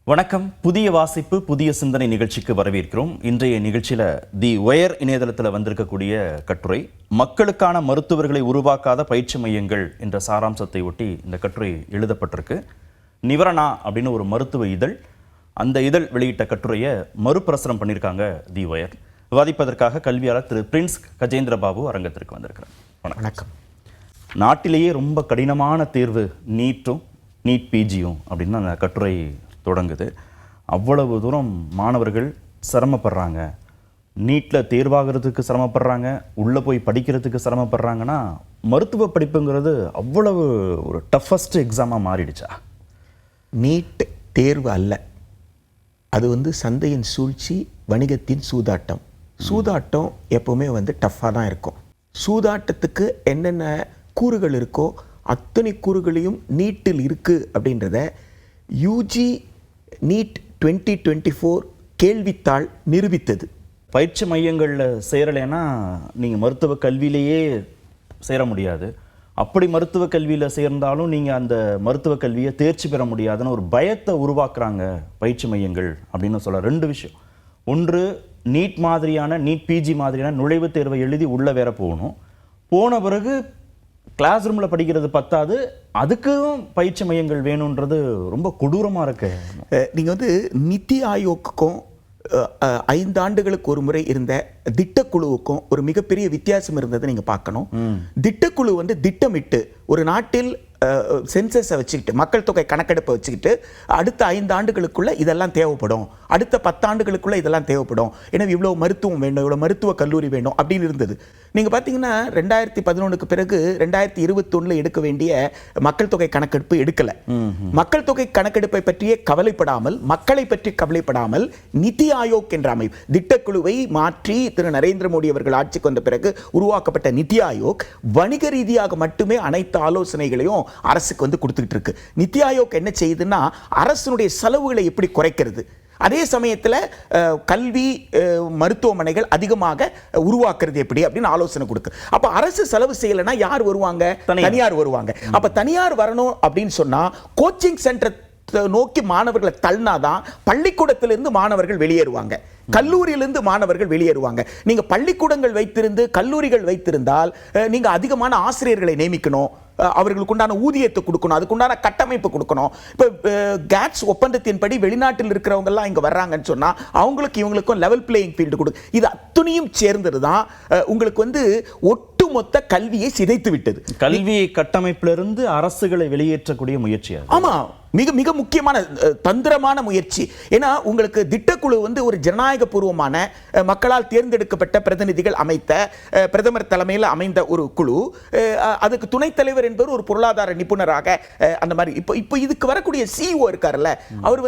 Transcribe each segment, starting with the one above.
வணக்கம். புதிய வாசிப்பு புதிய சிந்தனை நிகழ்ச்சிக்கு வரவேற்கிறோம். இன்றைய நிகழ்ச்சியில் தி ஒயர் இணையதளத்தில் வந்திருக்கக்கூடிய கட்டுரை மக்களுக்கான மருத்துவர்களை உருவாக்காத பயிற்சி மையங்கள் என்ற சாராம்சத்தை ஒட்டி இந்த கட்டுரை எழுதப்பட்டிருக்கு. நிவரணா அப்படின்னு ஒரு மருத்துவ இதழ், அந்த இதழ் வெளியிட்ட கட்டுரையை மறுபிரசுரம் பண்ணியிருக்காங்க தி ஒயர். விவாதிப்பதற்காக கல்வியாளர் திரு பிரின்ஸ் கஜேந்திர பாபு அரங்கத்திற்கு வந்திருக்கிறார். வணக்கம். நாட்டிலேயே ரொம்ப கடினமான தேர்வு நீட் பிஜியும் அப்படின்னு அந்த கட்டுரை தொடங்குது. அவ்வளவு தூரம் மாணவர்கள் சிரமப்படுறாங்க, நீட்டில் தேர்வாகிறதுக்கு சிரமப்படுறாங்க, உள்ளே போய் படிக்கிறதுக்கு சிரமப்படுறாங்கன்னா மருத்துவ படிப்புங்கிறது அவ்வளவு ஒரு டஃபஸ்ட் எக்ஸாமாக மாறிடுச்சா? நீட் தேர்வு அல்ல, அது சந்தையின் சூழ்ச்சி, வணிகத்தின் சூதாட்டம். சூதாட்டம் எப்போவுமே டஃப்பாக தான் இருக்கும். சூதாட்டத்துக்கு என்னென்ன கூறுகள் இருக்கோ அத்தனை கூறுகளையும் நீட்டில் இருக்குது அப்படின்றத யூஜி நீட் 2024 கேள்வித்தாள் நிரூபித்தது. பயிற்சி மையங்களில் சேரலைன்னா நீங்கள் மருத்துவ கல்வியிலேயே சேர முடியாது, அப்படி மருத்துவ கல்வியில் சேர்ந்தாலும் நீங்கள் அந்த மருத்துவ கல்வியை தேர்ச்சி பெற முடியாதுன்னு ஒரு பயத்தை உருவாக்குறாங்க பயிற்சி மையங்கள் அப்படின்னு சொல்ல. ரெண்டு விஷயம். ஒன்று, நீட் பிஜி மாதிரியான நுழைவுத் தேர்வை எழுதி உள்ளே வேற போகணும். போன பிறகு கிளாஸ் ரூமில் படிக்கிறது பத்தாது, அதுக்கும் பயிற்சி மையங்கள் வேணுன்றது ரொம்ப கொடூரமாக இருக்கு. நீங்கள் நித்தி ஆயோக்குக்கும் 5 ஆண்டுகளுக்கு ஒரு முறை இருந்த திட்டக்குழுவுக்கும் ஒரு மிகப்பெரிய வித்தியாசம் இருந்ததை நீங்கள் பார்க்கணும். திட்டக்குழு திட்டமிட்டு ஒரு நாட்டில் சென்சஸை வச்சுக்கிட்டு, மக்கள் தொகை கணக்கெடுப்பை வச்சுக்கிட்டு அடுத்த 5 ஆண்டுகளுக்குள்ள இதெல்லாம் தேவைப்படும், அடுத்த 10 ஆண்டுகளுக்குள்ள இதெல்லாம் தேவைப்படும், எனவே இவ்வளோ மருத்துவம் வேண்டும், இவ்வளோ மருத்துவ கல்லூரி வேண்டும் அப்படின்னு இருந்தது. நீங்கள் பார்த்தீங்கன்னா 2011க்கு பிறகு 2021 எடுக்க வேண்டிய மக்கள் தொகை கணக்கெடுப்பு எடுக்கலை. மக்கள் தொகை கணக்கெடுப்பை பற்றியே கவலைப்படாமல், மக்களை பற்றி கவலைப்படாமல் நிதி ஆயோக் என்ற அமைப்பு, திட்டக்குழுவை மாற்றி திரு நரேந்திர மோடி அவர்கள் ஆட்சிக்கு வந்த பிறகு உருவாக்கப்பட்ட நிதி ஆயோக் வணிக ரீதியாக மட்டுமே அனைத்து ஆலோசனைகளையும் அரசுக்கு கொடுத்துக்கிட்டு இருக்கு. நிதி ஆயோக் என்ன செய்யுதுன்னா, அரசினுடைய செலவுகளை எப்படி குறைக்கிறது, அதே சமயத்தில் கல்வி மருத்துவமனைகள் அதிகமாக உருவாக்குறது எப்படி அப்படின்னு ஆலோசனை கொடுக்கு. அப்ப அரசு செலவு செய்யலைன்னா யார் வருவாங்க? தனியார் வருவாங்க. அப்ப தனியார் வரணும் அப்படின்னு சொன்னா கோச்சிங் சென்டர் நோக்கி மாணவர்களை தள்ளினாதான் பள்ளிக்கூடத்திலிருந்து மாணவர்கள் வெளியேறுவாங்க, கல்லூரியிலிருந்து மாணவர்கள் வெளியேறுவாங்க. நீங்க பள்ளிக்கூடங்கள் வைத்திருந்து கல்லூரிகள் வைத்திருந்தால் நீங்க அதிகமான ஆசிரியர்களை நியமிக்கணும், அவர்களுக்கு உண்டான ஊதியத்தை கொடுக்கணும், அதுக்குண்டான கட்டமைப்பு கொடுக்கணும். இப்போ கேட்ஸ் ஒப்பந்தத்தின்படி வெளிநாட்டில் இருக்கிறவங்க எல்லாம் இங்க வர்றாங்கன்னு சொன்னா அவங்களுக்கு இவங்களுக்கும் லெவல் பிளேயிங் ஃபீல்டு கொடு. இது அத்தனையும் சேர்ந்தது தான் உங்களுக்கு ஒட்டுமொத்த கல்வியை சிதைத்து விட்டது. கல்வி கட்டமைப்பிலிருந்து அரசுகளை வெளியேற்றக்கூடிய முயற்சி. ஆமா, மிக மிக முக்கியமான தந்திரமான முயற்சி. ஏன்னா உங்களுக்கு திட்டக்குழு ஒரு ஜனநாயக பூர்வமான மக்களால் தேர்ந்தெடுக்கப்பட்ட பிரதிநிதிகள் அமைத்த, பிரதமர் தலைமையில் அமைந்த ஒரு குழு. அதுக்கு துணைத் தலைவர் என்பவர் ஒரு பொருளாதார நிபுணராக அந்த மாதிரி. இப்போ இதுக்கு வரக்கூடிய சிஇஓ இருக்காருல்ல, அவர்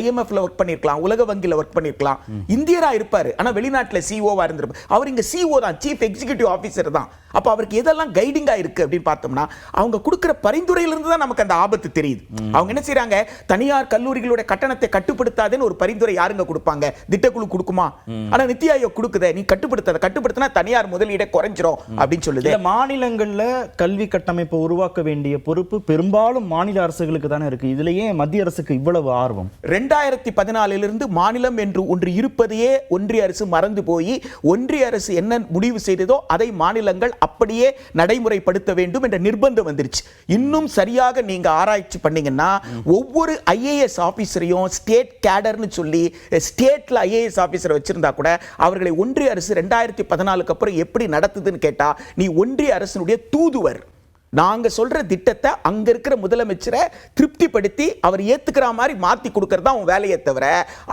IMFல ஒர்க் பண்ணிருக்கலாம், உலக வங்கியில் ஒர்க் பண்ணிருக்கலாம், இந்தியரா இருப்பாரு, ஆனா வெளிநாட்டில் சிஇஓவா இருந்திருப்பார். அவர் இங்க சிஇஓ தான், சீஃப் எக்ஸிகியூட்டிவ் ஆஃபீஸர் தான். அப்ப அவருக்கு எதெல்லாம் கைடிங்கா இருக்கு அப்படின்னு பார்த்தோம்னா, அவங்க கொடுக்கிற பரிந்துரையிலிருந்து தான் நமக்கு அந்த ஆபத்து தெரியுது. அவங்க என்ன செய்றாங்க, தனியார் கல்லூரிகளுடைய கட்டணத்தை கட்டுப்படுத்தாதேன்னு ஒரு பரிந்துரை யாருங்க கொடுப்பாங்க? திட்டக்குழு கொடுக்குமா? ஆனா நித்தி ஆயோக் கொடுக்குதே, நீ கட்டுப்படுத்தினா தனியார் முதலீடை குறைஞ்சிரும் அப்படின்னு சொல்லுது. மாநிலங்கள்ல கல்வி கட்டமைப்பை உருவாக்க வேண்டிய பொறுப்பு பெரும்பாலும் மாநில அரசுகளுக்கு தானே இருக்கு. இதுலயே மத்திய அரசுக்கு இவ்வளவு ஆர்வம்? 2014 மாநிலம் என்று ஒன்று இருப்பதையே ஒன்றிய அரசு மறந்து போய், ஒன்றிய அரசு என்ன முடிவு செய்ததோ அதை மாநிலங்கள் அப்படியே நடைமுறைப்படுத்த வேண்டும் என்ற நிர்பந்தம் வந்துருச்சு. இன்னும் சரியாக நீங்க ஆராய்ச்சி பண்ணீங்கன்னா, ஒவ்வொரு IAS ஆபீசரையும் ஸ்டேட் கேடர்னு சொல்லி ஸ்டேட்ல IAS ஆபீசரை வச்சிருந்தா கூட அவர்களை ஒன்றிய அரசு 2014க்கு அப்புறம் எப்படி நடத்துதுன்னு கேட்டா, நீ ஒன்றிய அரசினுடைய தூதுவர். நாங்க சொல்ற திட்டத்தை அங்க இருக்கிற முதலமைச்சரை திருப்திப்படுத்தி அவர் ஏத்துக்கிற மாதிரி மாத்தி கொடுக்கறது தான் உன் வேலையை தவிர,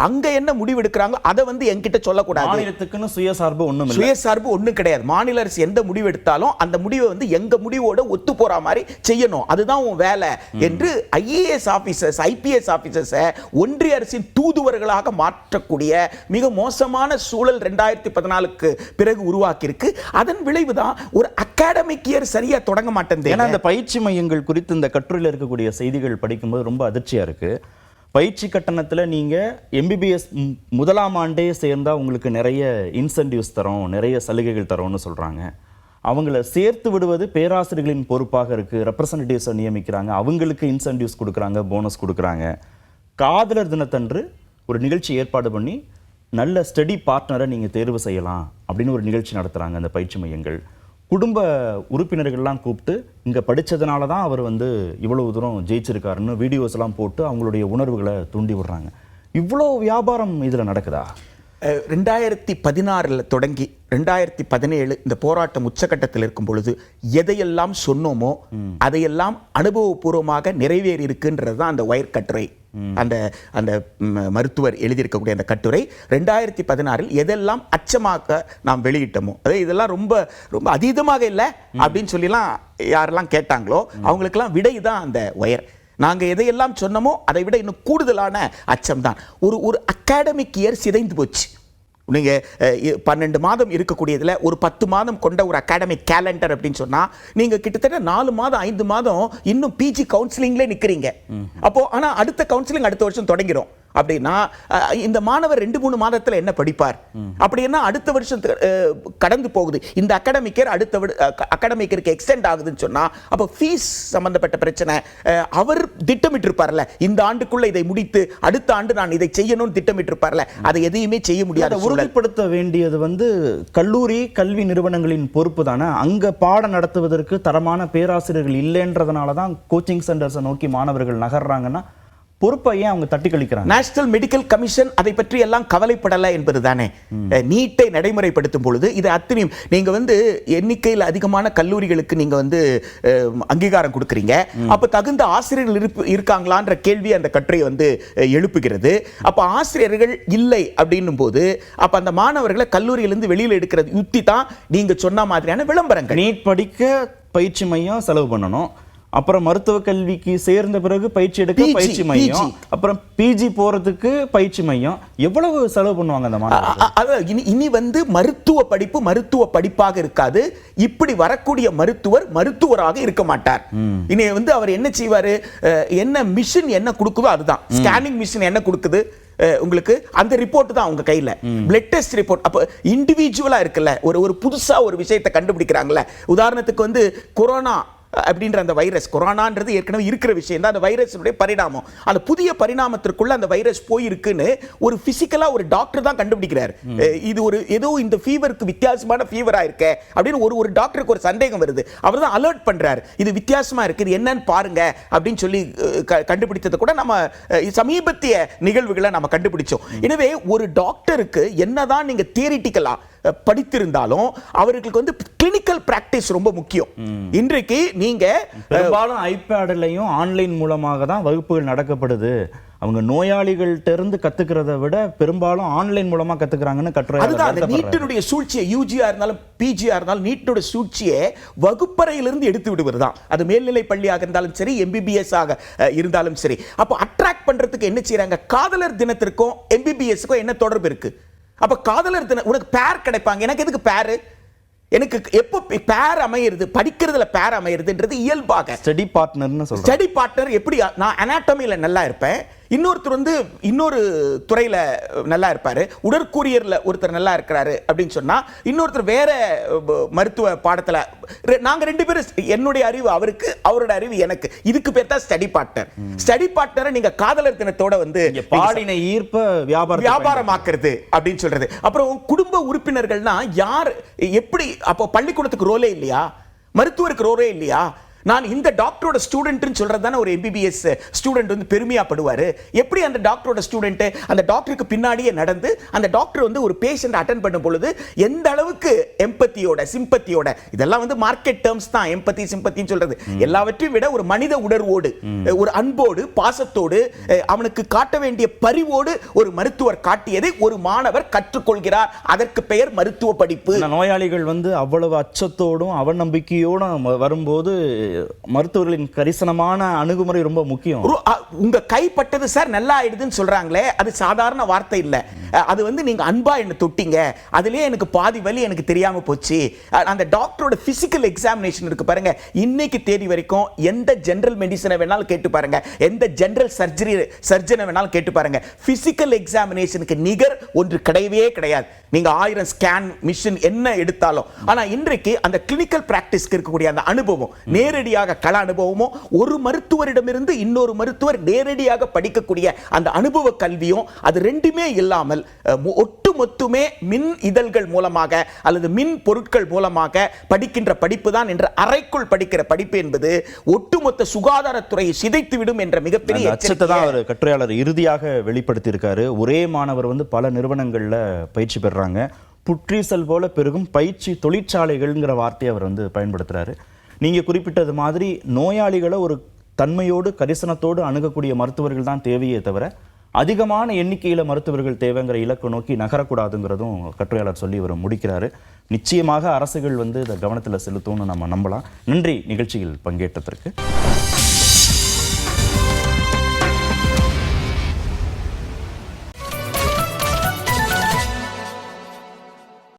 அங்க என்ன முடிவு எடுக்கிறாங்க அதை என்கிட்ட சொல்லக்கூடாது. மாநிலத்துக்குன்னு சுயசார்பு ஒண்ணும் இல்லை. சுயசார்பு ஒண்ணும் கிடையாது. மாநில அரசு எந்த முடிவு எடுத்தாலும் அந்த முடிவை எங்க முடிவோட ஒத்து போற மாதிரி செய்யணும், அதுதான் உன் வேலை என்று IAS ஆபீசர்ஸ், IPS ஆபீசர்ஸ் ஒன்றிய அரசின் தூதுவர்களாக மாற்றக்கூடிய மிக மோசமான சூழல் 2014க்கு பிறகு உருவாக்கி இருக்கு. அதன் விளைவுதான் ஒரு அகாடமிக் இயர் சரியா தொடங்க மாட்டேன். ஏன்னா இந்த பயிற்சி மையங்கள் குறித்து இந்த கட்டுரையில் இருக்கக்கூடிய செய்திகள் படிக்கும்போது ரொம்ப அதிர்ச்சியா இருக்கு. பயிற்சி கட்டணத்தில் நீங்கள் MBBS முதலாம் ஆண்டே சேர்ந்தால் உங்களுக்கு நிறைய இன்சென்டிவ்ஸ் தரோம், நிறைய சலுகைகள் தரோம்னு சொல்கிறாங்க. அவங்கள சேர்த்து விடுவது பேராசிரியர்களின் பொறுப்பாக இருக்குது. ரெப்ரசன்டேட்டிவ்ஸை நியமிக்கிறாங்க, அவங்களுக்கு இன்சென்டிவ்ஸ் கொடுக்குறாங்க, போனஸ் கொடுக்குறாங்க. காதலர் தினத்தன்று ஒரு நிகழ்ச்சி ஏற்பாடு பண்ணி நல்ல ஸ்டடி பார்ட்னரை நீங்கள் தேர்வு செய்யலாம் அப்படின்னு ஒரு நிகழ்ச்சி நடத்துகிறாங்க அந்த பயிற்சி மையங்கள். குடும்ப உறுப்பினர்கள்லாம் கூப்பிட்டு இங்கே படித்ததுனால தான் அவர் வந்து இவ்வளவு தூரம் ஜெயிச்சிருக்காருன்னு வீடியோஸ் எல்லாம் போட்டு அவங்களுடைய உணர்வுகளை தூண்டி விடுறாங்க. இவ்வளோ வியாபாரம் இதில் நடக்குதா? 2016 தொடங்கி 2017 இந்த போராட்டம் உச்சகட்டத்தில் இருக்கும் பொழுது எதையெல்லாம் சொன்னோமோ அதையெல்லாம் அனுபவபூர்வமாக நிறைவேறி இருக்குன்றது தான் அந்த ஒயர் கட்டுரை. அந்த அந்த மருத்துவர் எழுதியிருக்கக்கூடிய அந்த கட்டுரை 2016 எதெல்லாம் அச்சமாக நாம் வெளியிட்டோமோ, அதாவது இதெல்லாம் ரொம்ப ரொம்ப அதீதமாக இல்லை அப்படின்னு சொல்லிலாம் யாரெல்லாம் கேட்டாங்களோ அவங்களுக்கெல்லாம் விடை தான் அந்த ஒயர். நாங்கள் எதையெல்லாம் சொன்னமோ அதை விட இன்னும் கூடுதலான அச்சம் தான். ஒரு அகாடமிக் இயர் சிதைந்து போச்சு. நீங்கள் 12 மாதம் இருக்கக்கூடியதில் ஒரு 10 மாதம் கொண்ட ஒரு அகாடமிக் கேலண்டர் அப்படின்னு சொன்னால் நீங்கள் கிட்டத்தட்ட 4 மாதம் 5 மாதம் இன்னும் பிஜி கவுன்சிலிங்லேயே நிற்கிறீங்க. அப்போ ஆனால் அடுத்த கவுன்சிலிங் அடுத்த வருஷம் தொடங்கிடும். அப்படின்னா இந்த மாணவர் 2-3 மாதத்தில் என்ன படிப்பார்? அப்படின்னா அடுத்த வருஷம் கடந்து போகுது. இந்த அகாடமிக் இயர் அடுத்த அகாடமிக் இயருக்கு எக்ஸ்டெண்ட் ஆகுதுன்னு சொன்னா அப்போ ஃபீஸ் சம்பந்தப்பட்ட பிரச்சனை. அவர் திட்டமிட்டிருப்பார்ல, இந்த ஆண்டுக்குள்ள இதை முடித்து அடுத்த ஆண்டு நான் இதை செய்யணும்னு திட்டமிட்டிருப்பார்ல, அதை எதையுமே செய்ய முடியாது. உறுதிப்படுத்த வேண்டியது வந்து கல்லூரி கல்வி நிறுவனங்களின் பொறுப்பு தானே. அங்க பாடம் நடத்துவதற்கு தரமான பேராசிரியர்கள் இல்லைன்றதுனால தான் கோச்சிங் சென்டர்ஸை நோக்கி மாணவர்கள் நகர்றாங்கன்னா பொறுப்பை ஏன் அவங்க தட்டி கழிக்கிறாங்க? நேஷனல் மெடிக்கல் கமிஷன் அதை பற்றி எல்லாம் கவலைப்படலை என்பது தானே. நீட்டை நடைமுறைப்படுத்தும் பொழுது இது அத்தனையும் நீங்க வந்து எண்ணிக்கையில் அதிகமான கல்லூரிகளுக்கு நீங்க வந்து அங்கீகாரம் கொடுக்குறீங்க. அப்ப தகுந்த ஆசிரியர்கள் இருக்காங்களான்ற கேள்வி அந்த கட்டுரை வந்து எழுப்புகிறது. அப்ப ஆசிரியர்கள் இல்லை அப்படின்னும் போது அப்ப அந்த மாணவர்களை கல்லூரியிலிருந்து வெளியில் எடுக்கிறது யுக்தி தான் நீங்க சொன்ன மாதிரியான விளம்பரங்கள். நீட் படிக்க பயிற்சி மையம் செலவு பண்ணணும், அப்புறம் மருத்துவ கல்விக்கு சேர்ந்த பிறகு பயிற்சி எடுக்க பயிற்சி மையம், அப்புறம் பிஜி போறதுக்கு பயிற்சி மையம். எவ்வளவு செலவு பண்ணுவாங்க அந்த மாணவர்கள்? இனி வந்து மருத்துவ படிப்பு மருத்துவ படிப்பாக இருக்காது. இப்படி வரக்கூடிய மருத்துவர் மருத்துவராக இருக்க மாட்டார். இனி வந்து அவர் என்ன செய்வாரு, என்ன மிஷின் என்ன கொடுக்குதோ அதுதான். ஸ்கேனிங் மிஷின் என்ன கொடுக்குது உங்களுக்கு, அந்த ரிப்போர்ட் தான் உங்க கையில. Blood test report. அப்ப இண்டிவிஜுவலா இருக்குல்ல, ஒரு புதுசா ஒரு விஷயத்தை கண்டுபிடிக்கிறாங்கல்ல. உதாரணத்துக்கு வந்து கொரோனா அப்படின்ற அந்த வைரஸ், கொரோனான்றது ஏற்கனவே இருக்கிற விஷயம் தான், அந்த வைரஸுடைய பரிணாமம். அந்த புதிய பரிணாமத்திற்குள்ள அந்த வைரஸ் போயிருக்குன்னு ஒரு பிசிக்கலா ஒரு டாக்டர் தான் கண்டுபிடிக்கிறார். இது ஒரு ஏதோ இந்த ஃபீவருக்கு வித்தியாசமான ஃபீவரா இருக்க அப்படின்னு ஒரு டாக்டருக்கு ஒரு சந்தேகம் வருது. அவர் தான் அலர்ட் பண்றாரு, இது வித்தியாசமா இருக்கு, இது என்னன்னு பாருங்க அப்படின்னு சொல்லி கண்டுபிடித்ததை கூட நம்ம சமீபத்திய நிகழ்வுகளை நம்ம கண்டுபிடிச்சோம். எனவே ஒரு டாக்டருக்கு என்னதான் நீங்க தியரிட்டிக்கலா படித்திருந்தாலும் அவர்களுக்கு வந்து கிளினிக்கல் பிராக்டிஸ் ரொம்ப முக்கியம். இன்றைக்கு நீங்க பெரும்பாலும் ஐபேட்லயும் ஆன்லைன் மூலமாக தான் வகுப்புகள் நடக்கப்படுது. அவங்க நோயாளிகள்ட்ட இருந்து கத்துக்கிறத விட பெரும்பாலும் ஆன்லைன் மூலமா கத்துக்கிறாங்கன்னு கட்டுரை. அதுதான் அந்த நீட்டினுடைய சூழ்ச்சியை, யூஜியா இருந்தாலும் பிஜியா இருந்தாலும் நீட்டினுடைய சூழ்ச்சியை வகுப்பறையிலிருந்து எடுத்து விடுவது தான். அது மேல்நிலை பள்ளியாக இருந்தாலும் சரி, எம்பிபிஎஸ் ஆக இருந்தாலும் சரி. அப்போ அட்ராக்ட் பண்றதுக்கு என்ன செய்யறாங்க, காதலர் தினத்திற்கும் எம்பிபிஎஸ்க்கும் என்ன தொடர்பு இருக்கு? அப்ப காதலர் தினம் உனக்கு பேர் கிடைப்பாங்க, எனக்கு எதுக்கு பேரு? எனக்கு எப்போ பேர் அமையிறது, படிக்கிறதுல பேர் அமையிறதுன்றது இயல்பாக. ஸ்டடி பார்ட்னர்னு சொல்றேன். ஸ்டடி பார்ட்னர் எப்படி, நான் அனாட்டமியில நல்லா இருப்பேன், இன்னொருத்தர் வந்து இன்னொரு துறையில நல்லா இருப்பாரு, உடற்கூறியர்ல ஒருத்தர் நல்லா இருக்கிறாரு அப்படின்னு சொன்னா இன்னொருத்தர் வேற மருத்துவ பாடத்துல, நாங்க 2 பேரும் என்னுடைய அறிவு அவருக்கு, அவரோட அறிவு எனக்கு. இதுக்கு பேர் தான் ஸ்டடி பார்ட்னர். ஸ்டடி பார்ட்னரை நீங்க காதலர் தினத்தோட வந்து பாடின ஈர்ப்ப வியாபாரமாக்குறது அப்படின்னு சொல்றது. அப்புறம் குடும்ப உறுப்பினர்கள்னா யார், எப்படி? அப்போ பள்ளிக்கூடத்துக்கு ரோலே இல்லையா, மருத்துவருக்கு ரோலே இல்லையா? நான் இந்த டாக்டரோட ஸ்டூடெண்ட்னு சொல்றது தானே ஒரு எம்பிபிஎஸ் ஸ்டூடெண்ட் வந்து பெருமையாப்படுவாரு. எப்படி அந்த டாக்டரோட ஸ்டூடெண்ட் அந்த டாக்டருக்கு பின்னாடியே நடந்து அந்த டாக்டர் வந்து ஒரு பேஷண்ட் அட்டென்ட் பண்ணும் பொழுது எந்த அளவுக்கு எம்பத்தியோட சிம்பத்தியோட, இதெல்லாம் வந்து மார்க்கெட் டேர்ம்ஸ் தான் எம்பத்தி சிம்பத்தின்னு சொல்றது. எல்லாவற்றையும் விட ஒரு மனித உணர்வோடு, ஒரு அன்போடு, பாசத்தோடு, அவனுக்கு காட்ட வேண்டிய பரிவோடு ஒரு மருத்துவர் காட்டியதை ஒரு மாணவர் கற்றுக்கொள்கிறார். அதற்கு பெயர் மருத்துவ படிப்பு. நோயாளிகள் வந்து அவ்வளவு அச்சத்தோடும் அவநம்பிக்கையோடும் வரும்போது மருத்துவர்களின் கரிசனமான அணுகுமுறை ரொம்ப முக்கியம். உங்க கைப்பட்டது சார் நல்லா ஆயிடுதுன்னு சொல்றாங்களே, அது சாதாரண வார்த்தை இல்ல. அது வந்து நீங்க அன்பா என்ன தொட்டீங்க, அதுலயே எனக்கு பாதி வலி எனக்கு தெரியாம போச்சு. அந்த டாக்டரோட பிசிக்கல் எக்ஸாமினேஷன் இருக்கு பாருங்க, இன்னைக்கு தேதி வரைக்கும் எந்த ஜெனரல் மெடிசனை வேணாலும் கேட்டு பாருங்க, எந்த ஜெனரல் சர்ஜனை வேணாலும் கேட்டு பாருங்க, பிசிக்கல் எக்ஸாமினேஷனுக்கு நிகர் ஒன்று கிடையவே கிடையாது. நீங்க 1000 ஸ்கேன் மிஷின் என்ன எடுத்தாலும். ஆனா இன்றைக்கு அந்த கிளினிக்கல் பிராக்டிஸ்க்கு இருக்கக்கூடிய அந்த அனுபவம், நேரடி நேரடியாக கள அனுபவமோ, ஒரு மருத்துவரிடமிருந்து இன்னொரு மருத்துவர் நேரடியாக படிக்கக்கூடிய அந்த அனுபவ கல்வியும் அது ரெண்டுமே இல்லாமல் ஒட்டுமொத்தமே மின் இதழ்கள் மூலமாக அல்லது மின் பொருட்கள் மூலமாக படிக்கின்ற படிப்பு தான் என்ற அறைக்குள் படிக்கிற படிப்பு என்பது ஒட்டுமொத்த சுகாதாரத்துறையை சிதைத்துவிடும் என்ற மிகப்பெரிய அச்சத்தை தான் அவர் கட்டுரையாளர் இறுதியாக வெளிப்படுத்தி இருக்காரு. ஒரே மாணவர் பல நிறுவனங்கள்ல பயிற்சி பெறாங்க, புற்றீசல் போல பெருகும் பயிற்சி தொழிற்சாலைகள்ங்கிற வார்த்தையை அவர் பயன்படுத்துறாரு. நீங்க குறிப்பிட்டது மாதிரி நோயாளிகளை ஒரு தன்மையோடு கரிசனத்தோடு அணுகக்கூடிய மருத்துவர்கள் தான் தேவையே தவிர அதிகமான எண்ணிக்கையில் மருத்துவர்கள் தேவைங்கிற இலக்கு நோக்கி நகரக்கூடாதுங்கிறதும் கட்டுரையாளர் சொல்லி அவர் முடிக்கிறாரு. நிச்சயமாக அரசுகள் இதை கவனத்தில் செலுத்தும்னு நம்ம நம்பலாம். நன்றி நிகழ்ச்சியில் பங்கேற்றதற்கு.